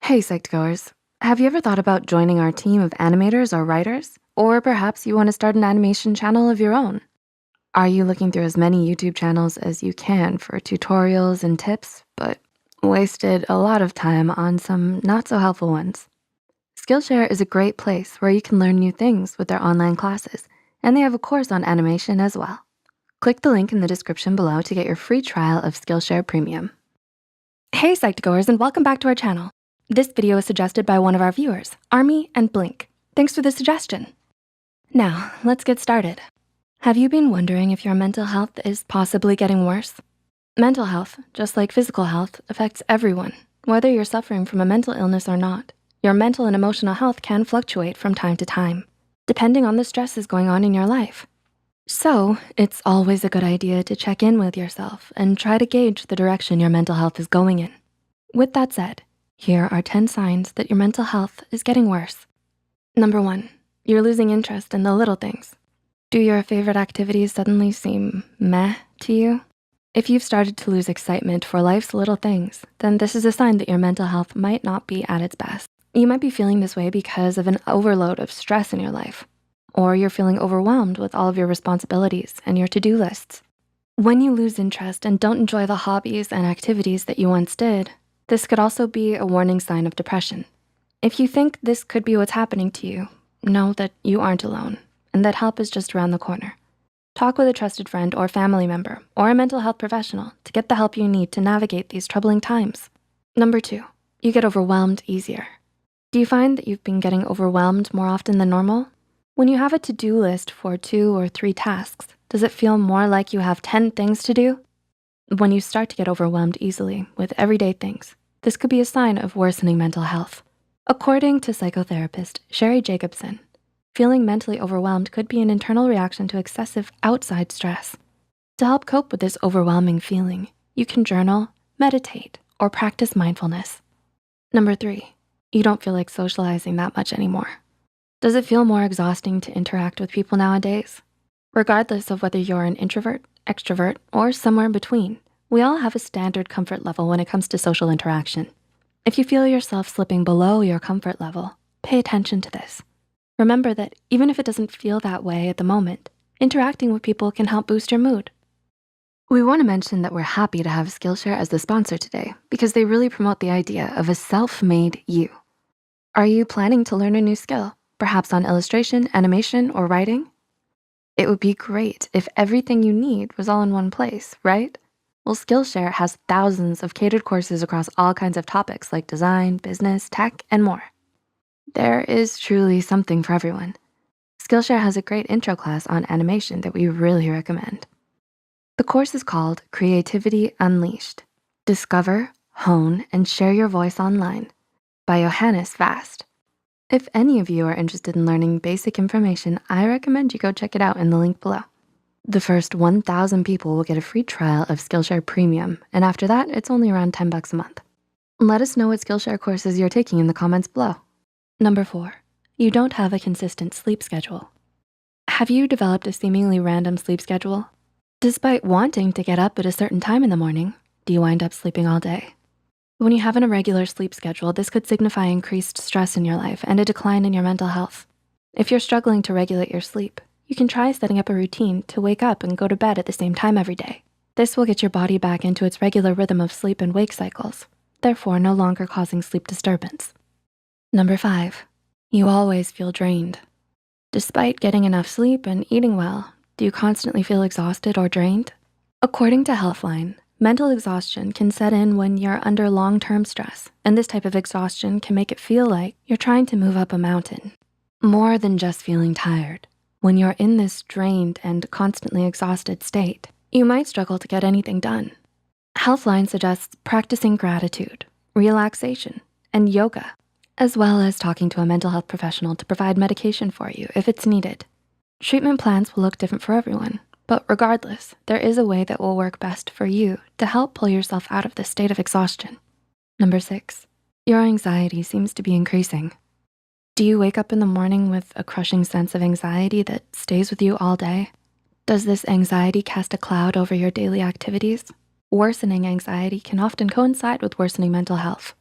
Hey, Psych2Goers. Have you ever thought about joining our team of animators or writers? Or perhaps you wanna start an animation channel of your own? Are you looking through as many YouTube channels as you can for tutorials and tips, but wasted a lot of time on some not so helpful ones? Skillshare is a great place where you can learn new things with their online classes, and they have a course on animation as well. Click the link in the description below to get your free trial of Skillshare Premium. Hey, Psych2Goers, and welcome back to our channel. This video is suggested by one of our viewers, Army and Blink. Thanks for the suggestion. Now, let's get started. Have you been wondering if your mental health is possibly getting worse? Mental health, just like physical health, affects everyone, whether you're suffering from a mental illness or not. Your mental and emotional health can fluctuate from time to time, depending on the stresses going on in your life. So, it's always a good idea to check in with yourself and try to gauge the direction your mental health is going in. With that said, here are 10 signs that your mental health is getting worse. Number 1, you're losing interest in the little things. Do your favorite activities suddenly seem meh to you? If you've started to lose excitement for life's little things, then this is a sign that your mental health might not be at its best. You might be feeling this way because of an overload of stress in your life, or you're feeling overwhelmed with all of your responsibilities and your to-do lists. When you lose interest and don't enjoy the hobbies and activities that you once did, this could also be a warning sign of depression. If you think this could be what's happening to you, know that you aren't alone and that help is just around the corner. Talk with a trusted friend or family member or a mental health professional to get the help you need to navigate these troubling times. Number 2, you get overwhelmed easier. Do you find that you've been getting overwhelmed more often than normal? When you have a to-do list for 2 or 3 tasks, does it feel more like you have 10 things to do? When you start to get overwhelmed easily with everyday things, this could be a sign of worsening mental health. According to psychotherapist Sherry Jacobson, feeling mentally overwhelmed could be an internal reaction to excessive outside stress. To help cope with this overwhelming feeling, you can journal, meditate, or practice mindfulness. Number 3, you don't feel like socializing that much anymore. Does it feel more exhausting to interact with people nowadays? Regardless of whether you're an introvert, extrovert, or somewhere in between, we all have a standard comfort level when it comes to social interaction. If you feel yourself slipping below your comfort level, pay attention to this. Remember that even if it doesn't feel that way at the moment, interacting with people can help boost your mood. We wanna mention that we're happy to have Skillshare as the sponsor today because they really promote the idea of a self-made you. Are you planning to learn a new skill, perhaps on illustration, animation, or writing? It would be great if everything you need was all in one place, right? Well, Skillshare has thousands of catered courses across all kinds of topics like design, business, tech, and more. There is truly something for everyone. Skillshare has a great intro class on animation that we really recommend. The course is called Creativity Unleashed. Discover, hone, and share your voice online by Johannes Vast. If any of you are interested in learning basic information, I recommend you go check it out in the link below. The first 1,000 people will get a free trial of Skillshare Premium, and after that, it's only around $10 a month. Let us know what Skillshare courses you're taking in the comments below. Number 4, you don't have a consistent sleep schedule. Have you developed a seemingly random sleep schedule? Despite wanting to get up at a certain time in the morning, do you wind up sleeping all day? When you have an irregular sleep schedule, this could signify increased stress in your life and a decline in your mental health. If you're struggling to regulate your sleep, you can try setting up a routine to wake up and go to bed at the same time every day. This will get your body back into its regular rhythm of sleep and wake cycles, therefore no longer causing sleep disturbance. Number 5, you always feel drained. Despite getting enough sleep and eating well, do you constantly feel exhausted or drained? According to Healthline, mental exhaustion can set in when you're under long-term stress, and this type of exhaustion can make it feel like you're trying to move up a mountain. More than just feeling tired, when you're in this drained and constantly exhausted state, you might struggle to get anything done. Healthline suggests practicing gratitude, relaxation, and yoga, as well as talking to a mental health professional to provide medication for you if it's needed. Treatment plans will look different for everyone, but regardless, there is a way that will work best for you to help pull yourself out of this state of exhaustion. Number 6, your anxiety seems to be increasing. Do you wake up in the morning with a crushing sense of anxiety that stays with you all day? Does this anxiety cast a cloud over your daily activities? Worsening anxiety can often coincide with worsening mental health.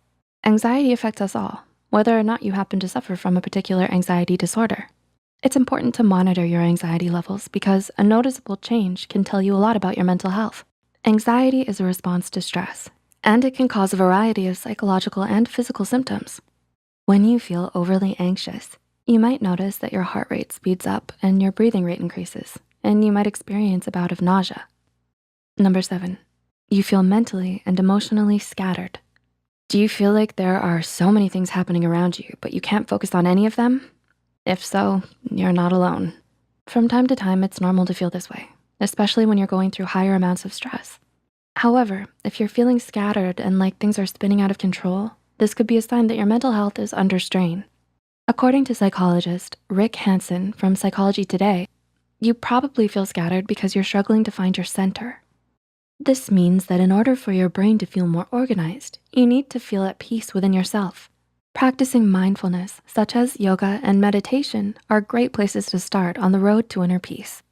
Anxiety affects us all, whether or not you happen to suffer from a particular anxiety disorder. It's important to monitor your anxiety levels because a noticeable change can tell you a lot about your mental health. Anxiety is a response to stress, and it can cause a variety of psychological and physical symptoms. When you feel overly anxious, you might notice that your heart rate speeds up and your breathing rate increases, and you might experience a bout of nausea. Number 7, you feel mentally and emotionally scattered. Do you feel like there are so many things happening around you, but you can't focus on any of them? If so, you're not alone. From time to time, it's normal to feel this way, especially when you're going through higher amounts of stress. However, if you're feeling scattered and like things are spinning out of control, this could be a sign that your mental health is under strain. According to psychologist Rick Hansen from Psychology Today, you probably feel scattered because you're struggling to find your center. This means that in order for your brain to feel more organized, you need to feel at peace within yourself. Practicing mindfulness, such as yoga and meditation, are great places to start on the road to inner peace.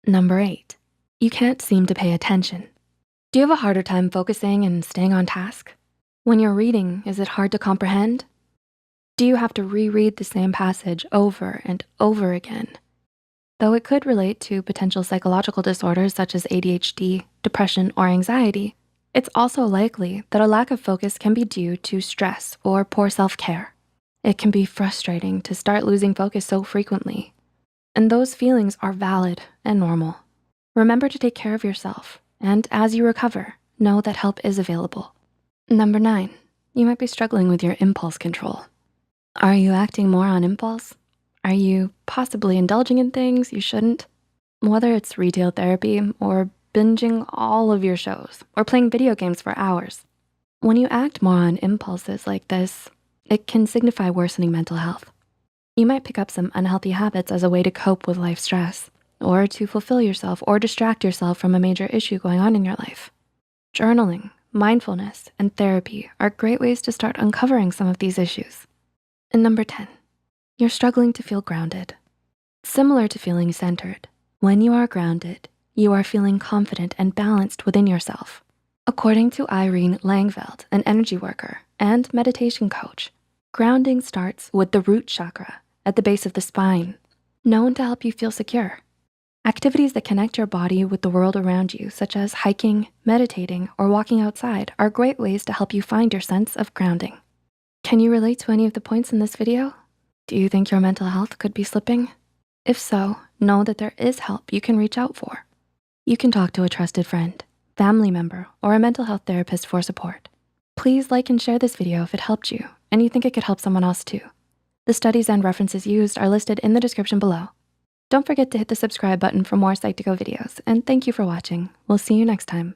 Number 8, you can't seem to pay attention. Do you have a harder time focusing and staying on task? When you're reading, is it hard to comprehend? Do you have to reread the same passage over and over again? Though it could relate to potential psychological disorders such as ADHD, depression, or anxiety, it's also likely that a lack of focus can be due to stress or poor self-care. It can be frustrating to start losing focus so frequently, and those feelings are valid and normal. Remember to take care of yourself, and as you recover, know that help is available. Number 9, you might be struggling with your impulse control. Are you acting more on impulse? Are you possibly indulging in things you shouldn't? Whether it's retail therapy or binging all of your shows or playing video games for hours. When you act more on impulses like this, it can signify worsening mental health. You might pick up some unhealthy habits as a way to cope with life stress or to fulfill yourself or distract yourself from a major issue going on in your life. Journaling, mindfulness, and therapy are great ways to start uncovering some of these issues. And number 10, you're struggling to feel grounded. Similar to feeling centered, when you are grounded, you are feeling confident and balanced within yourself. According to Irene Langveld, an energy worker and meditation coach, grounding starts with the root chakra at the base of the spine, known to help you feel secure. Activities that connect your body with the world around you, such as hiking, meditating, or walking outside, are great ways to help you find your sense of grounding. Can you relate to any of the points in this video? Do you think your mental health could be slipping? If so, know that there is help you can reach out for. You can talk to a trusted friend, family member, or a mental health therapist for support. Please like and share this video if it helped you and you think it could help someone else too. The studies and references used are listed in the description below. Don't forget to hit the subscribe button for more Psych2Go videos, and thank you for watching. We'll see you next time.